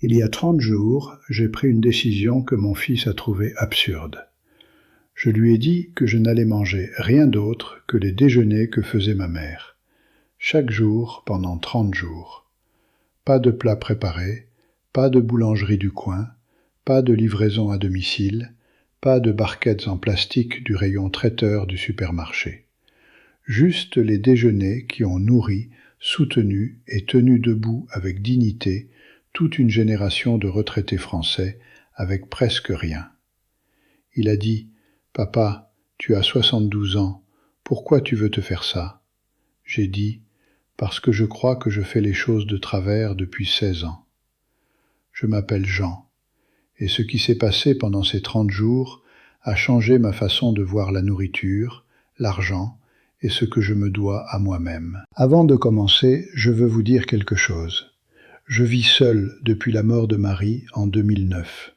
Il y a 30 jours, j'ai pris une décision que mon fils a trouvée absurde. Je lui ai dit que je n'allais manger rien d'autre que les déjeuners que faisait ma mère. Chaque jour pendant 30 jours. Pas de plat préparé, pas de boulangerie du coin, pas de livraison à domicile, pas de barquettes en plastique du rayon traiteur du supermarché. Juste les déjeuners qui ont nourri, soutenu et tenu debout avec dignité toute une génération de retraités français avec presque rien. Il a dit « Papa, tu as 72 ans, pourquoi tu veux te faire ça ?» J'ai dit « Parce que je crois que je fais les choses de travers depuis 16 ans. » Je m'appelle Jean, et ce qui s'est passé pendant ces 30 jours a changé ma façon de voir la nourriture, l'argent et ce que je me dois à moi-même. Avant de commencer, je veux vous dire quelque chose. Je vis seul depuis la mort de Marie en 2009.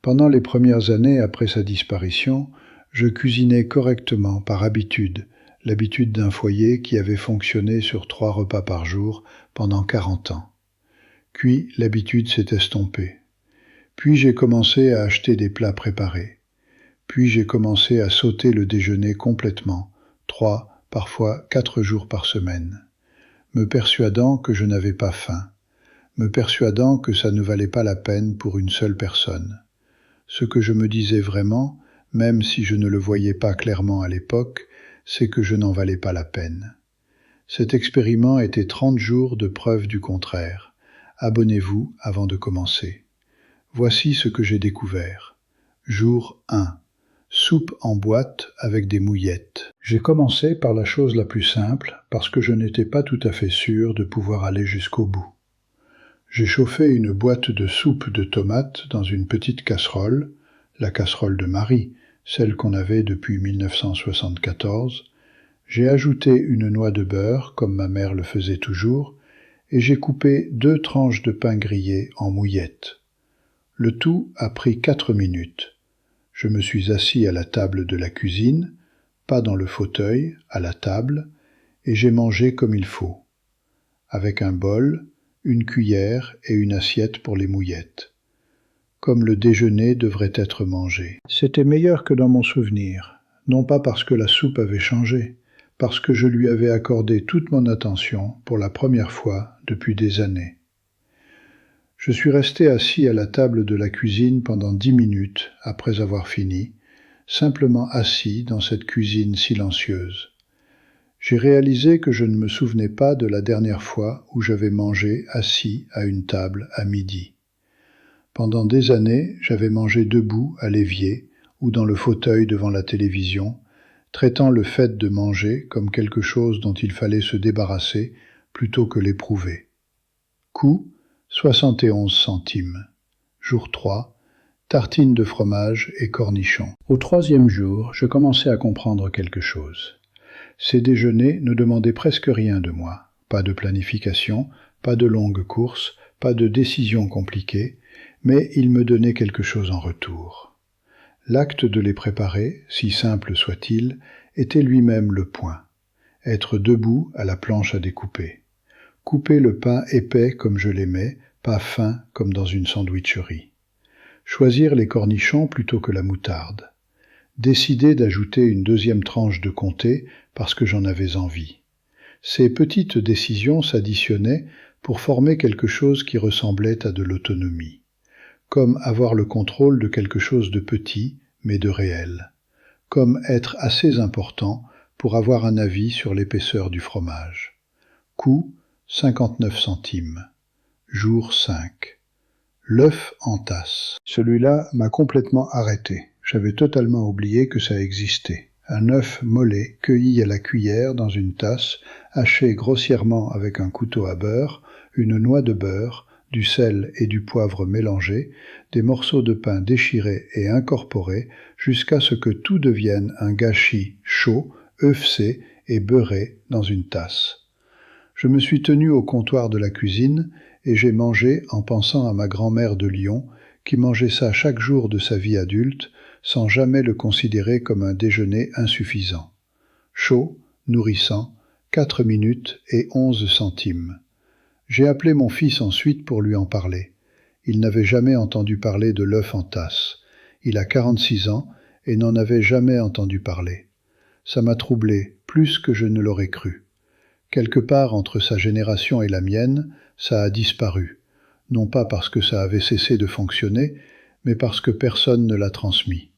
Pendant les premières années après sa disparition, je cuisinais correctement par habitude, l'habitude d'un foyer qui avait fonctionné sur 3 repas par jour pendant 40 ans. Puis l'habitude s'est estompée. Puis j'ai commencé à acheter des plats préparés. Puis j'ai commencé à sauter le déjeuner complètement, 3, parfois 4 jours par semaine, me persuadant que je n'avais pas faim, me persuadant que ça ne valait pas la peine pour une seule personne. Ce que je me disais vraiment, même si je ne le voyais pas clairement à l'époque, c'est que je n'en valais pas la peine. Cet expériment était 30 jours de preuve du contraire. Abonnez-vous avant de commencer. Voici ce que j'ai découvert. Jour 1. Soupe en boîte avec des mouillettes. J'ai commencé par la chose la plus simple parce que je n'étais pas tout à fait sûr de pouvoir aller jusqu'au bout. J'ai chauffé une boîte de soupe de tomates dans une petite casserole, la casserole de Marie, celle qu'on avait depuis 1974. J'ai ajouté une noix de beurre, comme ma mère le faisait toujours, et j'ai coupé 2 tranches de pain grillé en mouillettes. Le tout a pris 4 minutes. Je me suis assis à la table de la cuisine, pas dans le fauteuil, à la table, et j'ai mangé comme il faut. Avec un bol, une cuillère et une assiette pour les mouillettes. Comme le déjeuner devrait être mangé. C'était meilleur que dans mon souvenir, non pas parce que la soupe avait changé, parce que je lui avais accordé toute mon attention pour la première fois depuis des années. Je suis resté assis à la table de la cuisine pendant 10 minutes après avoir fini, simplement assis dans cette cuisine silencieuse. J'ai réalisé que je ne me souvenais pas de la dernière fois où j'avais mangé assis à une table à midi. Pendant des années, j'avais mangé debout à l'évier ou dans le fauteuil devant la télévision, traitant le fait de manger comme quelque chose dont il fallait se débarrasser plutôt que l'éprouver. Coût, 71 centimes. Jour 3, tartines de fromage et cornichons. Au 3e jour, je commençais à comprendre quelque chose. Ces déjeuners ne demandaient presque rien de moi. Pas de planification, pas de longues courses, pas de décisions compliquées, mais ils me donnaient quelque chose en retour. L'acte de les préparer, si simple soit-il, était lui-même le point. Être debout à la planche à découper. Couper le pain épais comme je l'aimais, pas fin comme dans une sandwicherie. Choisir les cornichons plutôt que la moutarde. Décider d'ajouter une 2e tranche de comté parce que j'en avais envie. Ces petites décisions s'additionnaient pour former quelque chose qui ressemblait à de l'autonomie. Comme avoir le contrôle de quelque chose de petit, mais de réel. Comme être assez important pour avoir un avis sur l'épaisseur du fromage. Coût, 59 centimes. Jour 5. L'œuf en tasse. Celui-là m'a complètement arrêté. J'avais totalement oublié que ça existait. Un œuf mollet, cueilli à la cuillère dans une tasse, haché grossièrement avec un couteau à beurre, une noix de beurre, du sel et du poivre mélangés, des morceaux de pain déchirés et incorporés jusqu'à ce que tout devienne un gâchis chaud, œufcé et beurré dans une tasse. Je me suis tenu au comptoir de la cuisine et j'ai mangé en pensant à ma grand-mère de Lyon qui mangeait ça chaque jour de sa vie adulte sans jamais le considérer comme un déjeuner insuffisant. Chaud, nourrissant, 4 minutes et 11 centimes. J'ai appelé mon fils ensuite pour lui en parler. Il n'avait jamais entendu parler de l'œuf en tasse. Il a 46 ans et n'en avait jamais entendu parler. Ça m'a troublé, plus que je ne l'aurais cru. Quelque part entre sa génération et la mienne, ça a disparu. Non pas parce que ça avait cessé de fonctionner, mais parce que personne ne l'a transmis.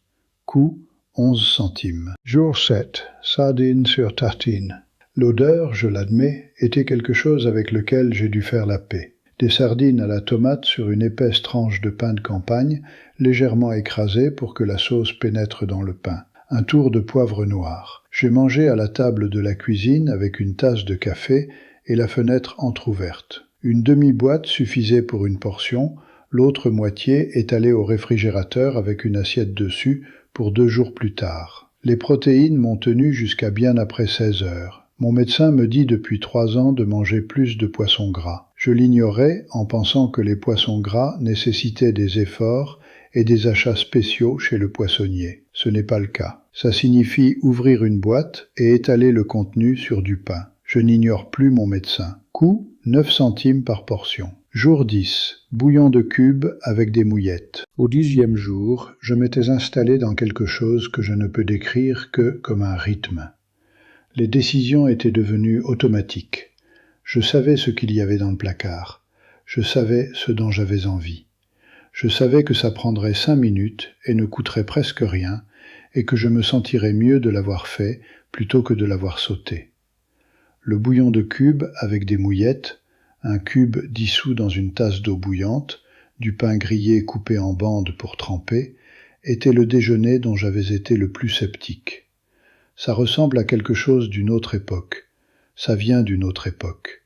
Coût, 11 centimes. Jour 7. Sardines sur tartine. L'odeur, je l'admets, était quelque chose avec lequel j'ai dû faire la paix. Des sardines à la tomate sur une épaisse tranche de pain de campagne, légèrement écrasée pour que la sauce pénètre dans le pain. Un tour de poivre noir. J'ai mangé à la table de la cuisine avec une tasse de café et la fenêtre entr'ouverte. Une demi-boîte suffisait pour une portion, l'autre moitié étalée au réfrigérateur avec une assiette dessus pour 2 jours plus tard. Les protéines m'ont tenu jusqu'à bien après 16 heures. Mon médecin me dit depuis 3 ans de manger plus de poissons gras. Je l'ignorais en pensant que les poissons gras nécessitaient des efforts et des achats spéciaux chez le poissonnier. Ce n'est pas le cas. Ça signifie ouvrir une boîte et étaler le contenu sur du pain. Je n'ignore plus mon médecin. Coût, 9 centimes par portion. Jour 10. Bouillon de cubes avec des mouillettes. Au 10e jour, je m'étais installé dans quelque chose que je ne peux décrire que comme un rythme. Les décisions étaient devenues automatiques. Je savais ce qu'il y avait dans le placard. Je savais ce dont j'avais envie. Je savais que ça prendrait 5 minutes et ne coûterait presque rien, et que je me sentirais mieux de l'avoir fait plutôt que de l'avoir sauté. Le bouillon de cubes avec des mouillettes, un cube dissous dans une tasse d'eau bouillante, du pain grillé coupé en bandes pour tremper, était le déjeuner dont j'avais été le plus sceptique. Ça ressemble à quelque chose d'une autre époque. Ça vient d'une autre époque.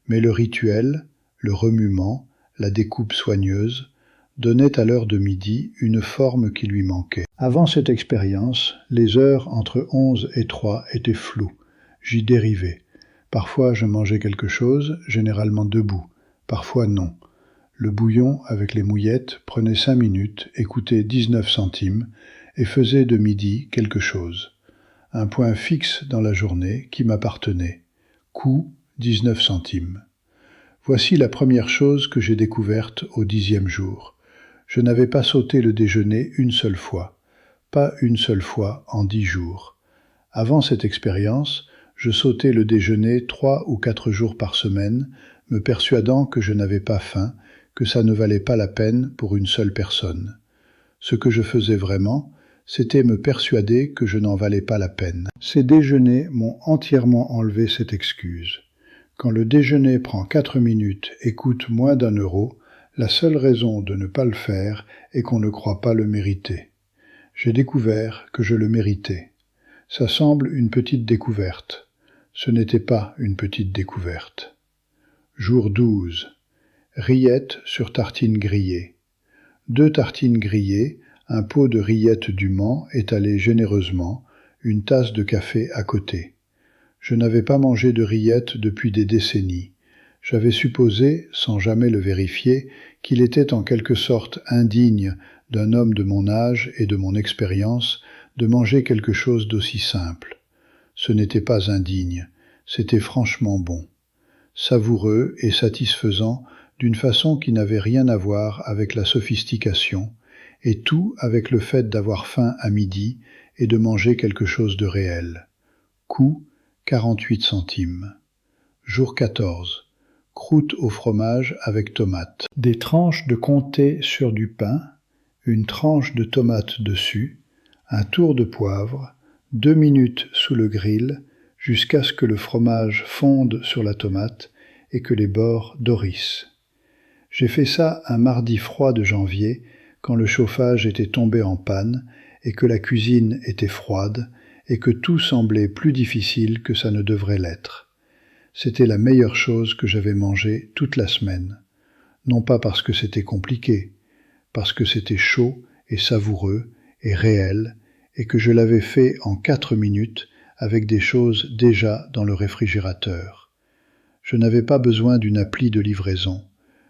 Mais le rituel, le remuement, la découpe soigneuse, donnaient à l'heure de midi une forme qui lui manquait. Avant cette expérience, les heures entre 11 et 3 étaient floues. J'y dérivais. Parfois je mangeais quelque chose, généralement debout. Parfois non. Le bouillon avec les mouillettes prenait 5 minutes et coûtait 19 centimes et faisait de midi quelque chose. Un point fixe dans la journée qui m'appartenait. Coût, 19 centimes. Voici la première chose que j'ai découverte au 10e jour. Je n'avais pas sauté le déjeuner une seule fois. Pas une seule fois en 10 jours. Avant cette expérience, je sautais le déjeuner 3 ou 4 jours par semaine, me persuadant que je n'avais pas faim, que ça ne valait pas la peine pour une seule personne. Ce que je faisais vraiment, c'était me persuader que je n'en valais pas la peine. Ces déjeuners m'ont entièrement enlevé cette excuse. Quand le déjeuner prend 4 minutes et coûte moins d'1 €, la seule raison de ne pas le faire est qu'on ne croit pas le mériter. J'ai découvert que je le méritais. Ça semble une petite découverte. Ce n'était pas une petite découverte. Jour 12. Rillettes sur tartines grillées. 2 tartines grillées, un pot de rillettes du Mans étalé généreusement, une tasse de café à côté. Je n'avais pas mangé de rillettes depuis des décennies. J'avais supposé, sans jamais le vérifier, qu'il était en quelque sorte indigne d'un homme de mon âge et de mon expérience de manger quelque chose d'aussi simple. Ce n'était pas indigne, c'était franchement bon. Savoureux et satisfaisant d'une façon qui n'avait rien à voir avec la sophistication, et tout avec le fait d'avoir faim à midi et de manger quelque chose de réel. Coût, 48 centimes. Jour 14. Croûte au fromage avec tomate. Des tranches de comté sur du pain, une tranche de tomate dessus, un tour de poivre, 2 minutes sous le grill, jusqu'à ce que le fromage fonde sur la tomate et que les bords dorissent. J'ai fait ça un mardi froid de janvier, quand le chauffage était tombé en panne et que la cuisine était froide et que tout semblait plus difficile que ça ne devrait l'être. C'était la meilleure chose que j'avais mangée toute la semaine. Non pas parce que c'était compliqué, parce que c'était chaud et savoureux et réel et que je l'avais fait en 4 minutes avec des choses déjà dans le réfrigérateur. Je n'avais pas besoin d'une appli de livraison.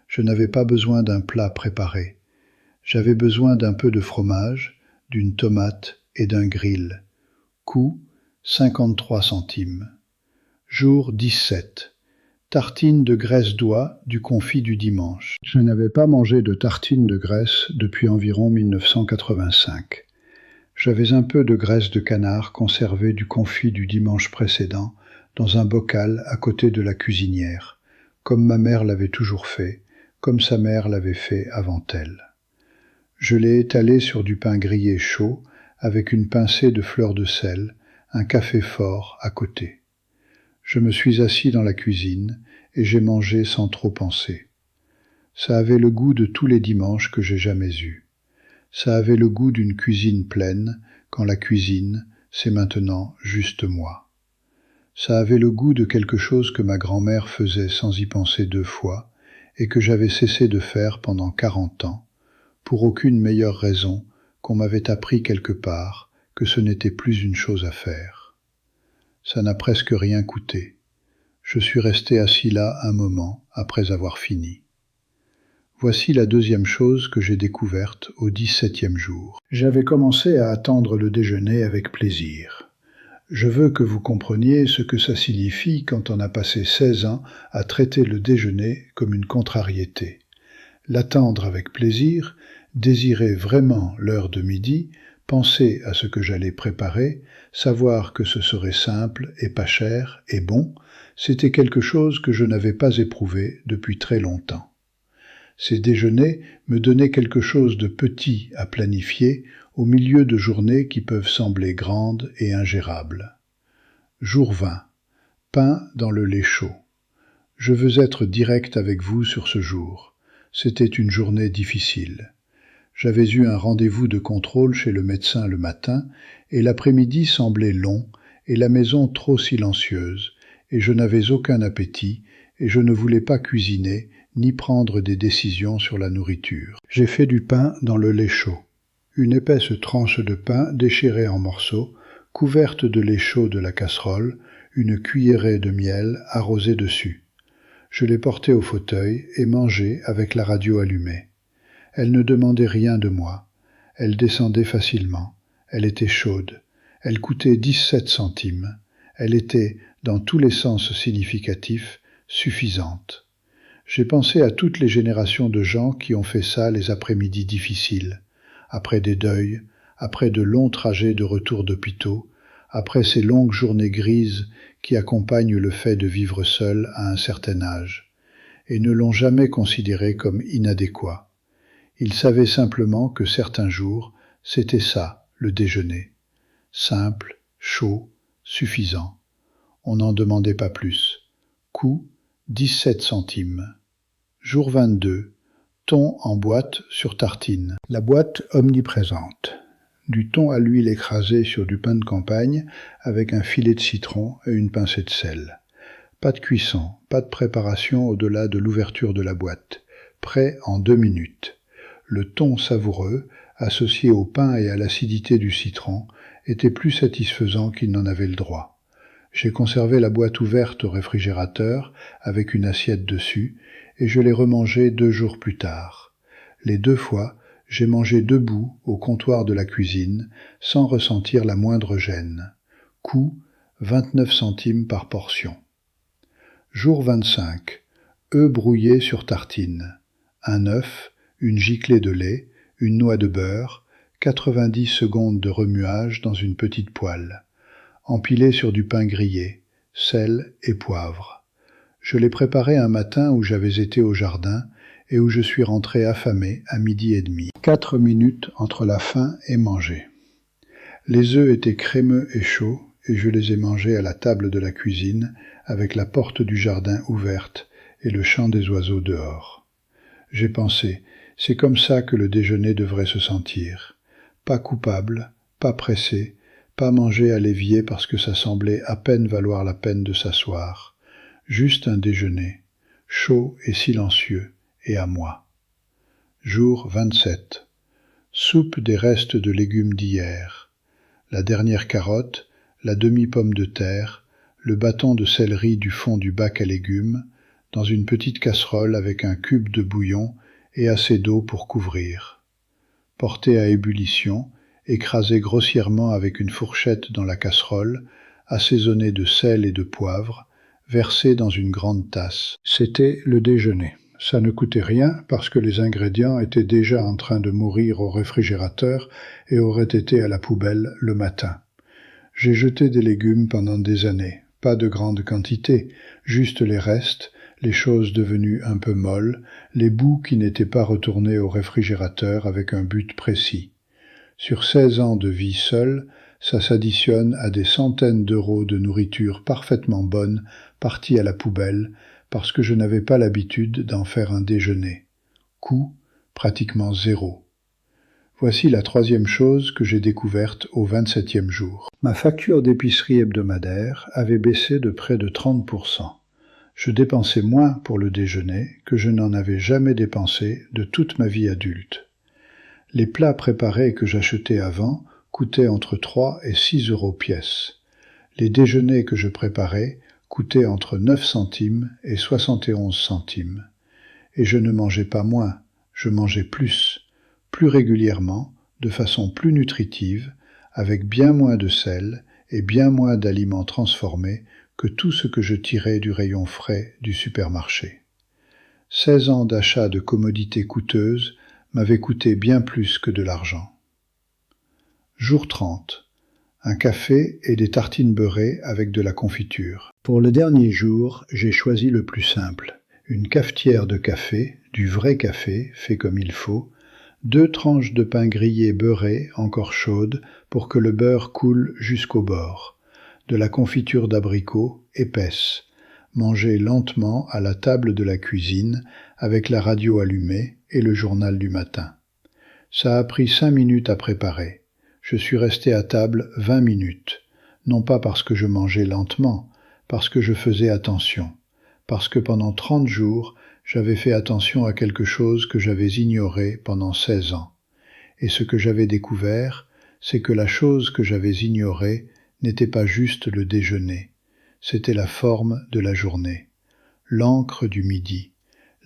Je n'avais pas besoin d'un plat préparé. J'avais besoin d'un peu de fromage, d'une tomate et d'un grill. Coût, 53 centimes. Jour 17. Tartines de graisse d'oie du confit du dimanche. Je n'avais pas mangé de tartines de graisse depuis environ 1985. J'avais un peu de graisse de canard conservée du confit du dimanche précédent dans un bocal à côté de la cuisinière, comme ma mère l'avait toujours fait, comme sa mère l'avait fait avant elle. Je l'ai étalé sur du pain grillé chaud, avec une pincée de fleur de sel, un café fort à côté. Je me suis assis dans la cuisine et j'ai mangé sans trop penser. Ça avait le goût de tous les dimanches que j'ai jamais eus. Ça avait le goût d'une cuisine pleine, quand la cuisine, c'est maintenant juste moi. Ça avait le goût de quelque chose que ma grand-mère faisait sans y penser 2 fois, et que j'avais cessé de faire pendant 40 ans, pour aucune meilleure raison qu'on m'avait appris quelque part que ce n'était plus une chose à faire. Ça n'a presque rien coûté. Je suis resté assis là un moment après avoir fini. Voici la deuxième chose que j'ai découverte au 17e jour. J'avais commencé à attendre le déjeuner avec plaisir. Je veux que vous compreniez ce que ça signifie quand on a passé 16 ans à traiter le déjeuner comme une contrariété. L'attendre avec plaisir, désirer vraiment l'heure de midi, penser à ce que j'allais préparer, savoir que ce serait simple et pas cher et bon, c'était quelque chose que je n'avais pas éprouvé depuis très longtemps. Ces déjeuners me donnaient quelque chose de petit à planifier au milieu de journées qui peuvent sembler grandes et ingérables. Jour 20. Pain dans le lait chaud. Je veux être direct avec vous sur ce jour. C'était une journée difficile. J'avais eu un rendez-vous de contrôle chez le médecin le matin, et l'après-midi semblait long, et la maison trop silencieuse, et je n'avais aucun appétit, et je ne voulais pas cuisiner, ni prendre des décisions sur la nourriture. J'ai fait du pain dans le lait chaud. Une épaisse tranche de pain déchirée en morceaux, couverte de lait chaud de la casserole, une cuillerée de miel arrosée dessus. Je l'ai portée au fauteuil et mangé avec la radio allumée. Elle ne demandait rien de moi. Elle descendait facilement. Elle était chaude. Elle coûtait 17 centimes. Elle était, dans tous les sens significatifs, suffisante. J'ai pensé à toutes les générations de gens qui ont fait ça les après-midi difficiles, après des deuils, après de longs trajets de retour d'hôpitaux, après ces longues journées grises qui accompagnent le fait de vivre seul à un certain âge, et ne l'ont jamais considéré comme inadéquat. Ils savaient simplement que certains jours, c'était ça, le déjeuner. Simple, chaud, suffisant. On n'en demandait pas plus. Coût, 17 centimes. Jour 22. Thon en boîte sur tartine. La boîte omniprésente. Du thon à l'huile écrasé sur du pain de campagne avec un filet de citron et une pincée de sel. Pas de cuisson, pas de préparation au-delà de l'ouverture de la boîte. Prêt en 2 minutes. Le thon savoureux, associé au pain et à l'acidité du citron, était plus satisfaisant qu'il n'en avait le droit. J'ai conservé la boîte ouverte au réfrigérateur avec une assiette dessus et je l'ai remangée 2 jours plus tard. Les 2 fois, j'ai mangé debout au comptoir de la cuisine sans ressentir la moindre gêne. Coût, 29 centimes par portion. Jour 25. Œufs brouillés sur tartine. Un œuf, une giclée de lait, une noix de beurre, 90 secondes de remuage dans une petite poêle. Empilé sur du pain grillé, sel et poivre. Je l'ai préparé un matin où j'avais été au jardin et où je suis rentré affamé à 12h30. 4 minutes entre la faim et manger. Les œufs étaient crémeux et chauds et je les ai mangés à la table de la cuisine avec la porte du jardin ouverte et le chant des oiseaux dehors. J'ai pensé, c'est comme ça que le déjeuner devrait se sentir. Pas coupable, pas pressé, pas manger à l'évier parce que ça semblait à peine valoir la peine de s'asseoir. Juste un déjeuner, chaud et silencieux, et à moi. Jour 27. Soupe des restes de légumes d'hier. La dernière carotte, la demi-pomme de terre, le bâton de céleri du fond du bac à légumes, dans une petite casserole avec un cube de bouillon et assez d'eau pour couvrir. Porté à ébullition, écrasé grossièrement avec une fourchette dans la casserole, assaisonné de sel et de poivre, versé dans une grande tasse. C'était le déjeuner. Ça ne coûtait rien parce que les ingrédients étaient déjà en train de mourir au réfrigérateur et auraient été à la poubelle le matin. J'ai jeté des légumes pendant des années, pas de grande quantité, juste les restes, les choses devenues un peu molles, les bouts qui n'étaient pas retournés au réfrigérateur avec un but précis. Sur 16 ans de vie seule, ça s'additionne à des centaines d'euros de nourriture parfaitement bonne partie à la poubelle parce que je n'avais pas l'habitude d'en faire un déjeuner. Coût, pratiquement zéro. Voici la troisième chose que j'ai découverte au 27e jour. Ma facture d'épicerie hebdomadaire avait baissé de près de 30%. Je dépensais moins pour le déjeuner que je n'en avais jamais dépensé de toute ma vie adulte. Les plats préparés que j'achetais avant coûtaient entre 3 et 6 euros pièce. Les déjeuners que je préparais coûtaient entre 9 centimes et 71 centimes. Et je ne mangeais pas moins, je mangeais plus régulièrement, de façon plus nutritive, avec bien moins de sel et bien moins d'aliments transformés que tout ce que je tirais du rayon frais du supermarché. 16 ans d'achat de commodités coûteuses m'avaient coûté bien plus que de l'argent. Jour 30. Un café et des tartines beurrées avec de la confiture. Pour le dernier jour, j'ai choisi le plus simple. Une cafetière de café, du vrai café, fait comme il faut, 2 tranches de pain grillé beurré, encore chaudes, pour que le beurre coule jusqu'au bord, de la confiture d'abricot, épaisse, mangée lentement à la table de la cuisine, avec la radio allumée et le journal du matin. Ça a pris 5 minutes à préparer. Je suis resté à table 20 minutes, non pas parce que je mangeais lentement, parce que je faisais attention, parce que pendant 30 jours, j'avais fait attention à quelque chose que j'avais ignoré pendant 16 ans. Et ce que j'avais découvert, c'est que la chose que j'avais ignorée n'était pas juste le déjeuner, c'était la forme de la journée, l'encre du midi,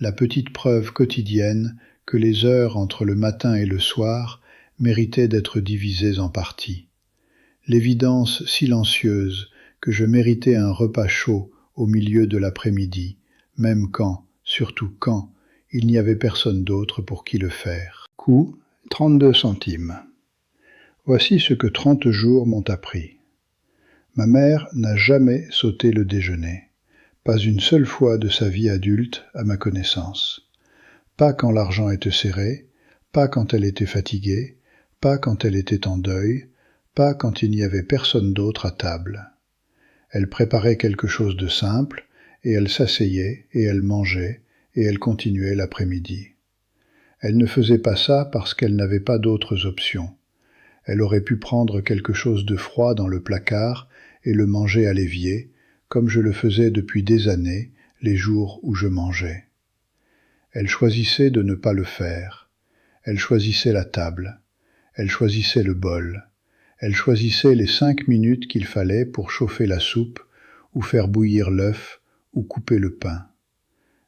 la petite preuve quotidienne que les heures entre le matin et le soir méritaient d'être divisées en parties. L'évidence silencieuse que je méritais un repas chaud au milieu de l'après-midi, même quand, surtout quand, il n'y avait personne d'autre pour qui le faire. Coût, 32 centimes. Voici ce que 30 jours m'ont appris. Ma mère n'a jamais sauté le déjeuner, pas une seule fois de sa vie adulte à ma connaissance. Pas quand l'argent était serré, pas quand elle était fatiguée, pas quand elle était en deuil, pas quand il n'y avait personne d'autre à table. Elle préparait quelque chose de simple, et elle s'asseyait, et elle mangeait, et elle continuait l'après-midi. Elle ne faisait pas ça parce qu'elle n'avait pas d'autres options. Elle aurait pu prendre quelque chose de froid dans le placard et le manger à l'évier, comme je le faisais depuis des années, les jours où je mangeais. Elle choisissait de ne pas le faire. Elle choisissait la table. Elle choisissait le bol. Elle choisissait les 5 minutes qu'il fallait pour chauffer la soupe, ou faire bouillir l'œuf, ou couper le pain.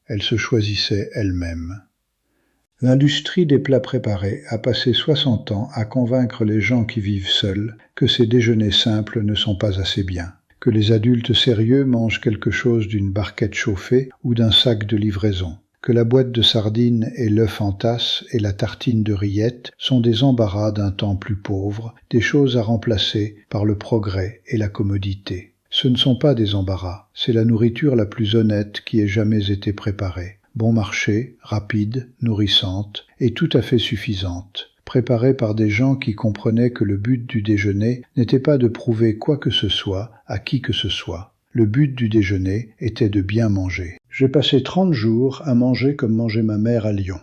Elle se choisissait elle-même. L'industrie des plats préparés a passé 60 ans à convaincre les gens qui vivent seuls que ces déjeuners simples ne sont pas assez bien, que les adultes sérieux mangent quelque chose d'une barquette chauffée ou d'un sac de livraison, que la boîte de sardines et l'œuf en tasse et la tartine de rillettes sont des embarras d'un temps plus pauvre, des choses à remplacer par le progrès et la commodité. Ce ne sont pas des embarras, c'est la nourriture la plus honnête qui ait jamais été préparée. Bon marché, rapide, nourrissante et tout à fait suffisante, préparée par des gens qui comprenaient que le but du déjeuner n'était pas de prouver quoi que ce soit à qui que ce soit. Le but du déjeuner était de bien manger. J'ai passé 30 jours à manger comme mangeait ma mère à Lyon.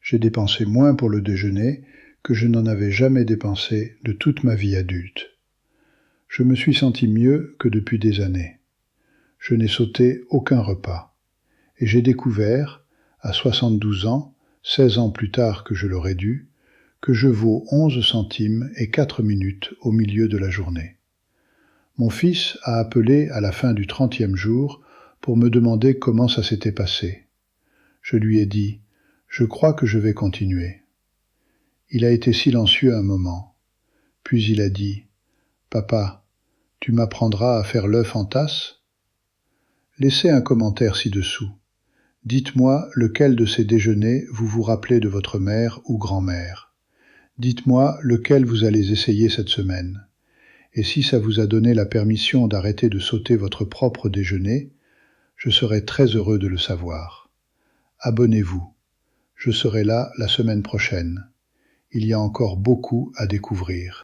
J'ai dépensé moins pour le déjeuner que je n'en avais jamais dépensé de toute ma vie adulte. Je me suis senti mieux que depuis des années. Je n'ai sauté aucun repas. Et j'ai découvert, à 72 ans, 16 ans plus tard que je l'aurais dû, que je vaux 11 centimes et 4 minutes au milieu de la journée. Mon fils a appelé à la fin du 30e jour pour me demander comment ça s'était passé. Je lui ai dit « Je crois que je vais continuer ». Il a été silencieux un moment. Puis il a dit « Papa, tu m'apprendras à faire l'œuf en tasse ?» Laissez un commentaire ci-dessous. Dites-moi lequel de ces déjeuners vous vous rappelez de votre mère ou grand-mère. Dites-moi lequel vous allez essayer cette semaine. Et si ça vous a donné la permission d'arrêter de sauter votre propre déjeuner, je serai très heureux de le savoir. Abonnez-vous. Je serai là la semaine prochaine. Il y a encore beaucoup à découvrir.